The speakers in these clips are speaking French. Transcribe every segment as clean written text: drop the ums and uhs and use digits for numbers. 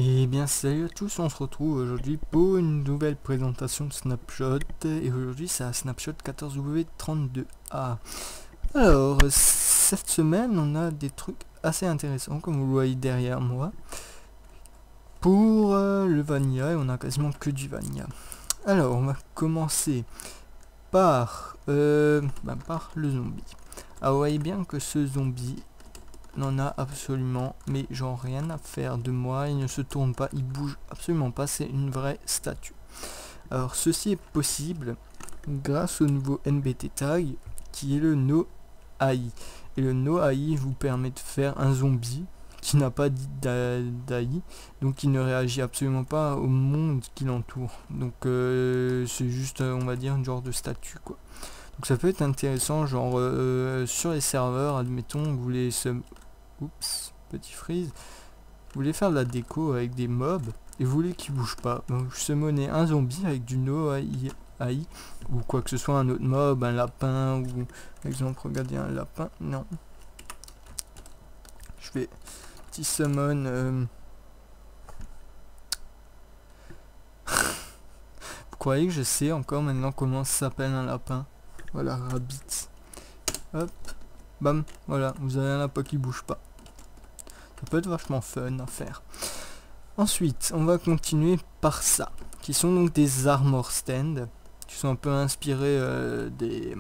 Et bien salut à tous, on se retrouve aujourd'hui pour une nouvelle présentation de Snapshot. Et aujourd'hui c'est à Snapshot 14W32A. Alors, cette semaine on a des trucs assez intéressants comme vous le voyez derrière moi. Pour le Vanilla, et on a quasiment que du Vanilla. Alors on va commencer par, par le zombie. Alors vous voyez bien que ce zombie n'en a absolument mais genre rien à faire de moi, il ne se tourne pas, il bouge absolument pas, c'est une vraie statue. Alors ceci est possible grâce au nouveau NBT tag qui est le No AI, et le No AI vous permet de faire un zombie qui n'a pas d'AI, donc il ne réagit absolument pas au monde qui l'entoure, donc c'est juste on va dire une genre de statue quoi. Donc ça peut être intéressant, genre sur les serveurs, admettons, vous voulez oups, petit freeze. Vous voulez faire de la déco avec des mobs et vous voulez qu'ils bougent pas. Donc vous summonez un zombie avec du No AI ou quoi que ce soit, un autre mob, un lapin ou par exemple regardez un lapin. Non. Je fais petit summon. Vous croyez que je sais encore maintenant comment ça s'appelle un lapin? Voilà, rabbit. Hop, bam, voilà, vous avez un lapin qui bouge pas. Ça peut être vachement fun à faire. Ensuite, on va continuer par ça, qui sont donc des armor stands, qui sont un peu inspirés des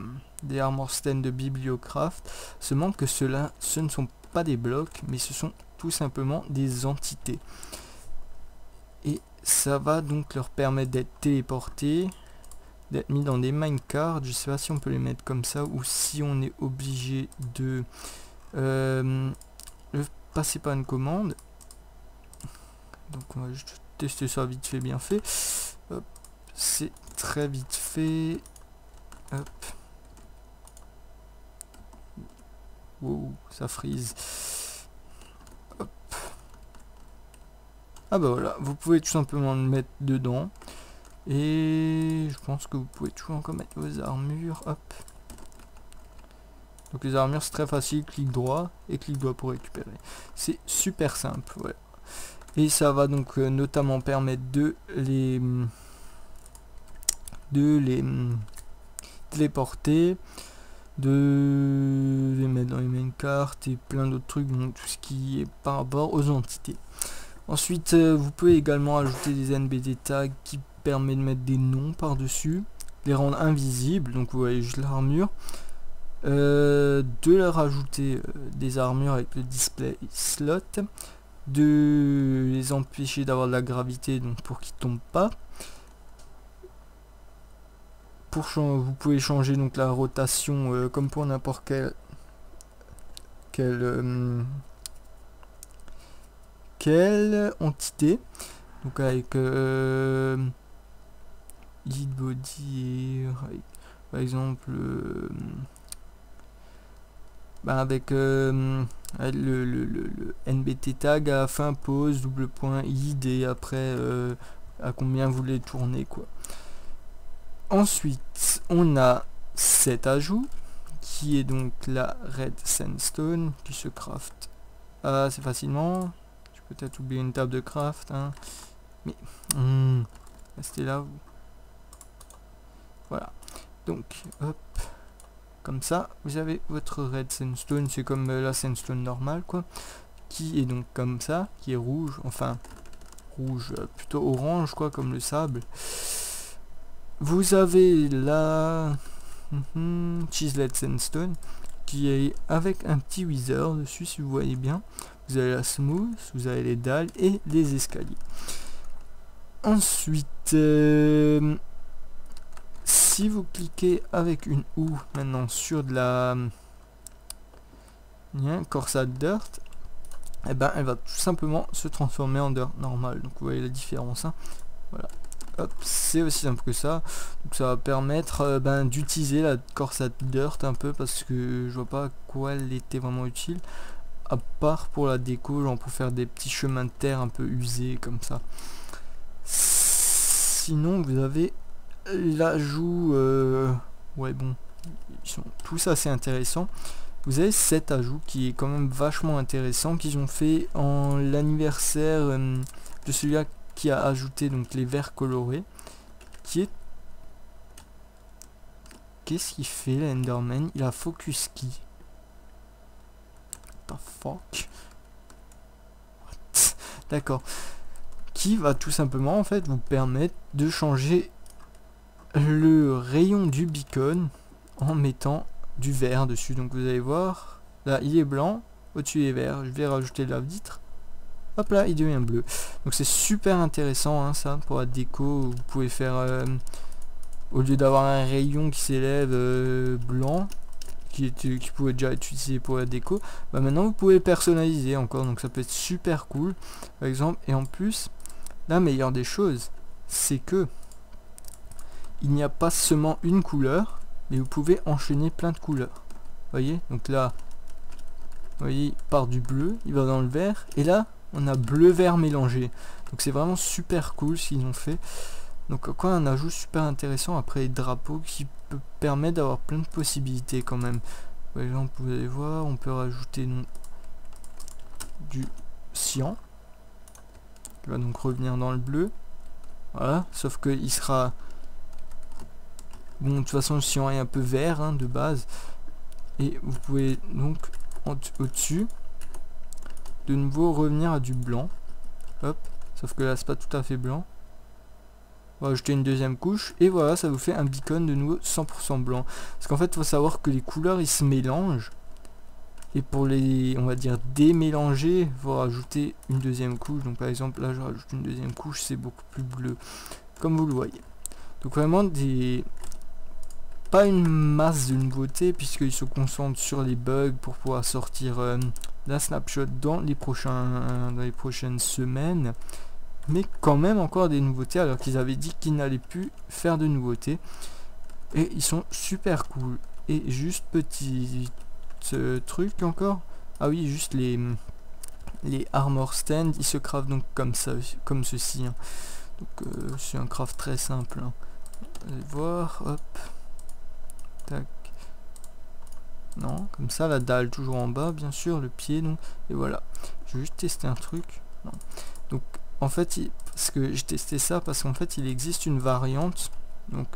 armor stands de Bibliocraft, seulement que ceux-là, ce ne sont pas des blocs, mais ce sont tout simplement des entités. Et ça va donc leur permettre d'être téléportés, d'être mis dans des minecarts. Je sais pas si on peut les mettre comme ça, ou si on est obligé de passer par une commande. Donc on va juste tester ça vite fait, bien fait. C'est très vite fait. Hop. Wow, ça freeze. Hop. Ah bah voilà, vous pouvez tout simplement le mettre dedans. Et je pense que vous pouvez toujours encore mettre vos armures. Hop. Donc les armures c'est très facile, clic droit et clic droit pour récupérer. C'est super simple, ouais. Et ça va donc notamment permettre de les téléporter, de les mettre dans les main cartes et plein d'autres trucs, donc tout ce qui est par rapport aux entités. Ensuite vous pouvez également ajouter des NBT tags qui permet de mettre des noms par dessus, les rendre invisibles, donc vous voyez juste l'armure, de leur ajouter des armures avec le display slot, de les empêcher d'avoir de la gravité, donc pour qu'ils tombent pas. Vous pouvez changer donc la rotation comme pour n'importe quelle entité, donc avec lead body et par exemple avec le NBT tag à fin pause double point id et après à combien vous voulez tourner quoi. Ensuite on a cet ajout qui est donc la red sandstone qui se craft assez facilement. Je peux peut-être oublier une table de craft hein. Mais restez là vous. Voilà, donc hop, comme ça vous avez votre red sandstone, c'est comme la sandstone normale quoi, qui est donc comme ça, qui est rouge, enfin rouge plutôt orange quoi, comme le sable. Vous avez la chiseled sandstone qui est avec un petit wither dessus si vous voyez bien. Vous avez la smooth, vous avez les dalles et les escaliers. Ensuite si vous cliquez avec une OU maintenant sur de la Corsat Dirt, et ben elle va tout simplement se transformer en dirt normal. Donc vous voyez la différence hein. Voilà, hop, c'est aussi simple que ça. Donc ça va permettre d'utiliser la Corsat Dirt un peu, parce que je vois pas à quoi elle était vraiment utile, à part pour la déco, genre pour faire des petits chemins de terre un peu usés comme ça. Sinon vous avez l'ajout ouais bon, ils sont tous assez intéressants. Vous avez cet ajout qui est quand même vachement intéressant, qu'ils ont fait en l'anniversaire de celui-là qui a ajouté donc les verts colorés, qui est... Qu'est-ce qu'il fait l'Enderman? Il a focus key. What the fuck? What? D'accord. Qui va tout simplement en fait vous permettre de changer le rayon du beacon en mettant du vert dessus. Donc vous allez voir, là il est blanc, au-dessus il est vert. Je vais rajouter de la vitre. Hop là, il devient bleu. Donc c'est super intéressant hein, ça pour la déco. Vous pouvez faire au lieu d'avoir un rayon qui s'élève blanc, qui pouvait déjà être utilisé pour la déco, bah maintenant vous pouvez le personnaliser encore. Donc ça peut être super cool par exemple. Et en plus, la meilleure des choses, c'est que il n'y a pas seulement une couleur, mais vous pouvez enchaîner plein de couleurs. Voyez, donc là, vous voyez, il part du bleu, il va dans le vert, et là, on a bleu-vert mélangé. Donc c'est vraiment super cool ce qu'ils ont fait. Donc quoi, un ajout super intéressant après les drapeaux qui peut permettre d'avoir plein de possibilités quand même. Par exemple, vous allez voir, on peut rajouter du cyan, qui va donc revenir dans le bleu. Voilà, sauf que il sera... Bon, de toute façon, le cyan est un peu vert hein, de base. Et vous pouvez donc, au-dessus, de nouveau revenir à du blanc. Hop, sauf que là, c'est pas tout à fait blanc. On va ajouter une deuxième couche. Et voilà, ça vous fait un beacon de nouveau 100% blanc. Parce qu'en fait, il faut savoir que les couleurs, ils se mélangent. Et pour les, on va dire, démélanger, il faut rajouter une deuxième couche. Donc par exemple, là, je rajoute une deuxième couche, c'est beaucoup plus bleu. Comme vous le voyez. Donc vraiment des... Pas une masse de nouveautés puisqu'ils se concentrent sur les bugs pour pouvoir sortir la snapshot dans les prochaines semaines, mais quand même encore des nouveautés alors qu'ils avaient dit qu'ils n'allaient plus faire de nouveautés et ils sont super cool. Et juste petit truc encore, ah oui, juste les armor stand, ils se craftent donc comme ça, comme ceci hein. Donc c'est un craft très simple hein. Allez voir, hop. Tac. Non, comme ça, la dalle toujours en bas, bien sûr, le pied, donc, et voilà. Je vais juste tester un truc. Non. Donc, en fait, parce que j'ai testé ça, parce qu'en fait, il existe une variante. Donc,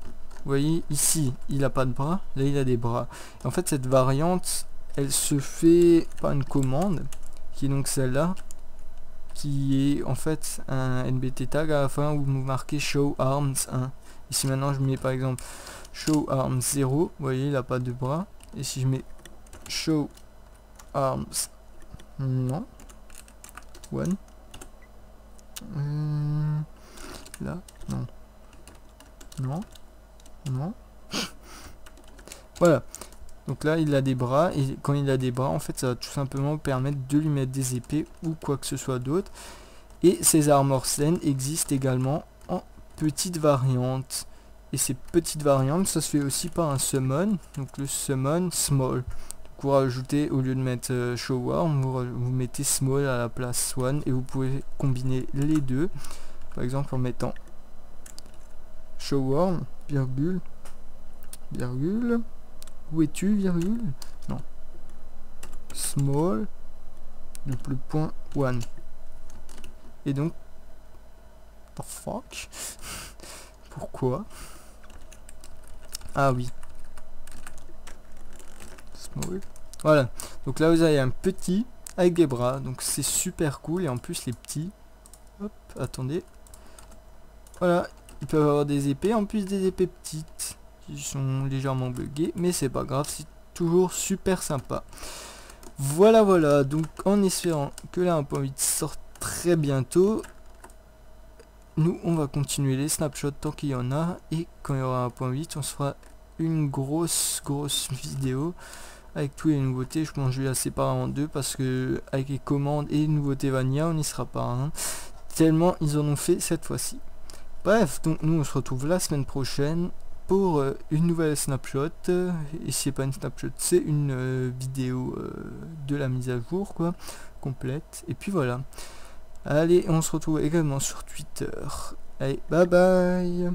vous voyez, ici, il n'a pas de bras, là, il a des bras. Et en fait, cette variante, elle se fait par une commande, qui est donc celle-là, qui est en fait un NBT tag à la fin où vous marquez Show Arms 1. Ici, maintenant, je mets par exemple Show Arms 0, vous voyez, il n'a pas de bras. Et si je mets Show Arms, non, 1, là, non, non, non, voilà. Donc là, il a des bras, et quand il a des bras, en fait, ça va tout simplement permettre de lui mettre des épées ou quoi que ce soit d'autre. Et ces armor stands existent également en petites variantes. Et ces petites variantes, ça se fait aussi par un summon. Donc le summon small. Pour rajouter, au lieu de mettre show worm, vous mettez small à la place one. Et vous pouvez combiner les deux. Par exemple en mettant show worm, virgule, virgule. Où es-tu, virgule? Non. Small, le point one. Et donc, the fuck? Pourquoi? Ah oui. Small. Voilà. Donc là, vous avez un petit avec des bras. Donc c'est super cool. Et en plus, les petits. Hop, attendez. Voilà. Ils peuvent avoir des épées. En plus, des épées petites. Qui sont légèrement buggées. Mais c'est pas grave. C'est toujours super sympa. Voilà, voilà. Donc en espérant que la 1.8 sorte très bientôt. Nous, on va continuer les snapshots tant qu'il y en a. Et quand il y aura 1.8, on se fera une grosse vidéo avec tous les nouveautés. Je pense que je vais la séparer en deux parce que avec les commandes et les nouveautés Vanilla, on n'y sera pas. Hein, tellement ils en ont fait cette fois-ci. Bref, donc nous, on se retrouve la semaine prochaine pour une nouvelle snapshot. Et si c'est pas une snapshot, c'est une vidéo de la mise à jour, quoi, complète. Et puis voilà. Allez, on se retrouve également sur Twitter. Allez, bye bye.